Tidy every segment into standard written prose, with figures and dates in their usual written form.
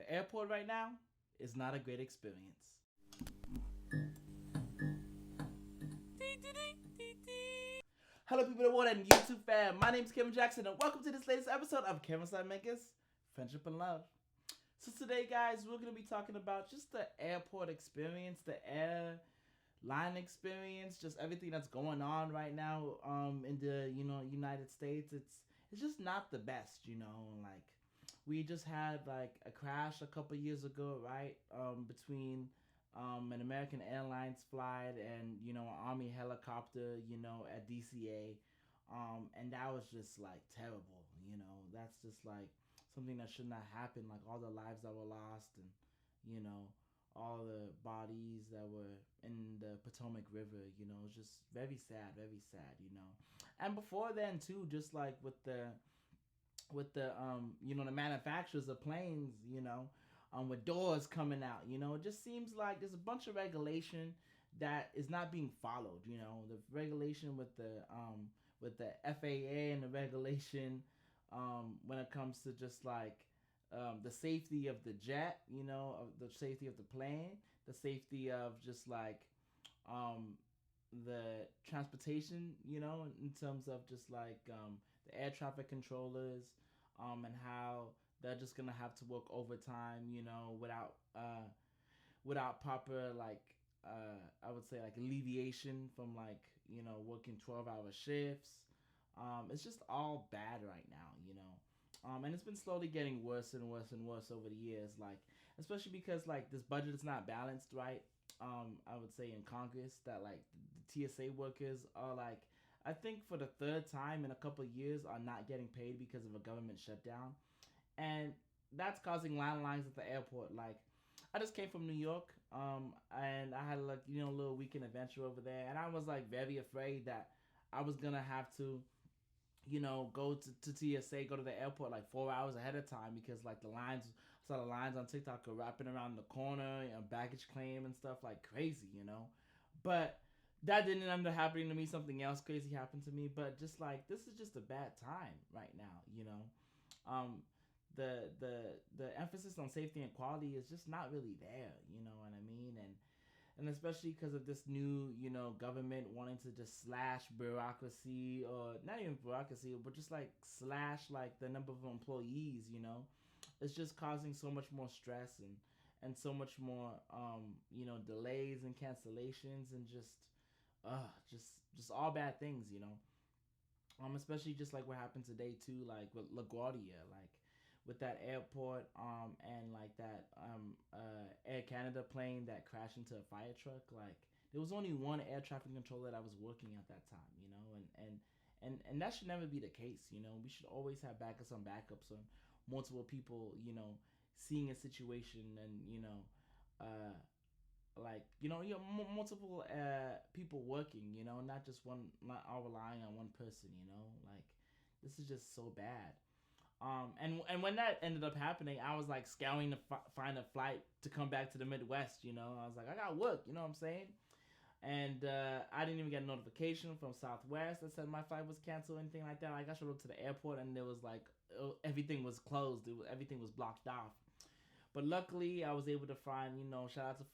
the airport right now is not a great experience. Hello, people of the world and YouTube fam. My name is Kevin Jackson, and welcome to this latest episode of Kevin's Side Makers Friendship and Love. So today, guys, we're gonna be talking about just the airport experience, the airline experience, just everything that's going on right now in the United States. It's just not the best, like we just had like a crash a couple years ago, right? Between an American Airlines flight and an Army helicopter, at DCA, and that was just like terrible. That's just like something that should not happen. Like all the lives that were lost, and all the bodies that were in the Potomac River. It's just very sad, very sad. And before then too, just like with the the manufacturers of planes, with doors coming out, it just seems like there's a bunch of regulation that is not being followed. The regulation with the FAA, and the regulation when it comes to just like the safety of the jet, of the safety of the plane, the safety of just like the transportation, in terms of just like the air traffic controllers, and how they're just gonna have to work overtime, without proper like I would say like alleviation from like working 12-hour shifts. It's just all bad right now, and it's been slowly getting worse and worse and worse over the years, like especially because like this budget is not balanced right. I would say in Congress that like the TSA workers are like, I think for the third time in a couple of years, are not getting paid because of a government shutdown, and that's causing lines at the airport. Like I just came from New York, and I had like a little weekend adventure over there, and I was like very afraid that I was gonna have to go to TSA, go to the airport like 4 hours ahead of time, because like I saw the lines on TikTok are wrapping around the corner, baggage claim and stuff like crazy, But that didn't end up happening to me. Something else crazy happened to me. But just like this is just a bad time right now, the emphasis on safety and quality is just not really there, you know what I mean? And especially because of this new, government wanting to just slash bureaucracy, or not even bureaucracy, but just like slash like the number of employees, it's just causing so much more stress, and so much more, delays and cancellations, and just all bad things, especially just like what happened today too, like with LaGuardia, like with that airport, and like that Air Canada plane that crashed into a fire truck. Like there was only one air traffic controller that was working at that time, and that should never be the case. We should always have backups on backups on multiple people, seeing a situation, and uh like multiple people working, not just one, not all relying on one person, like this is just so bad. And when that ended up happening, I was like scouring to find a flight to come back to the Midwest. I was like, I got work, you know what I'm saying? And I didn't even get a notification from Southwest that said my flight was canceled or anything like that. Like I showed up to the airport, and there was like everything was closed. Everything was blocked off. But luckily, I was able to find, shout out to a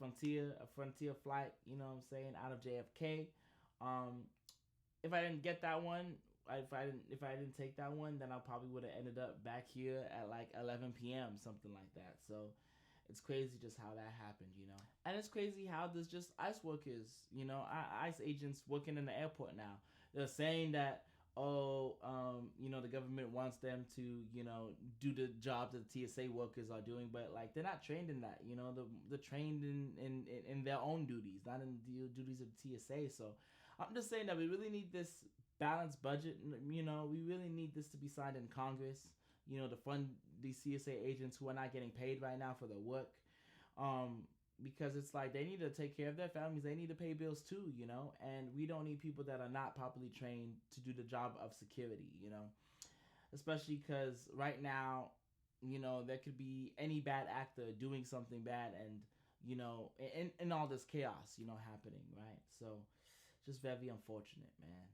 Frontier flight, what I'm saying, out of JFK. If I didn't get that one, if I didn't take that one, then I probably would have ended up back here at like 11 p.m., something like that. So it's crazy just how that happened, And it's crazy how there's just ICE workers, ICE agents working in the airport now. They're saying that, the government wants them to, do the job that the TSA workers are doing, but like they're not trained in that. They're trained in their own duties, not in the duties of the TSA. So I'm just saying that we really need this balanced budget. We really need this to be signed in Congress, to fund these CSA agents who are not getting paid right now for their work. Because it's like they need to take care of their families. They need to pay bills too, and we don't need people that are not properly trained to do the job of security, especially because right now, there could be any bad actor doing something bad, and, in all this chaos, happening, right? So just very unfortunate, man.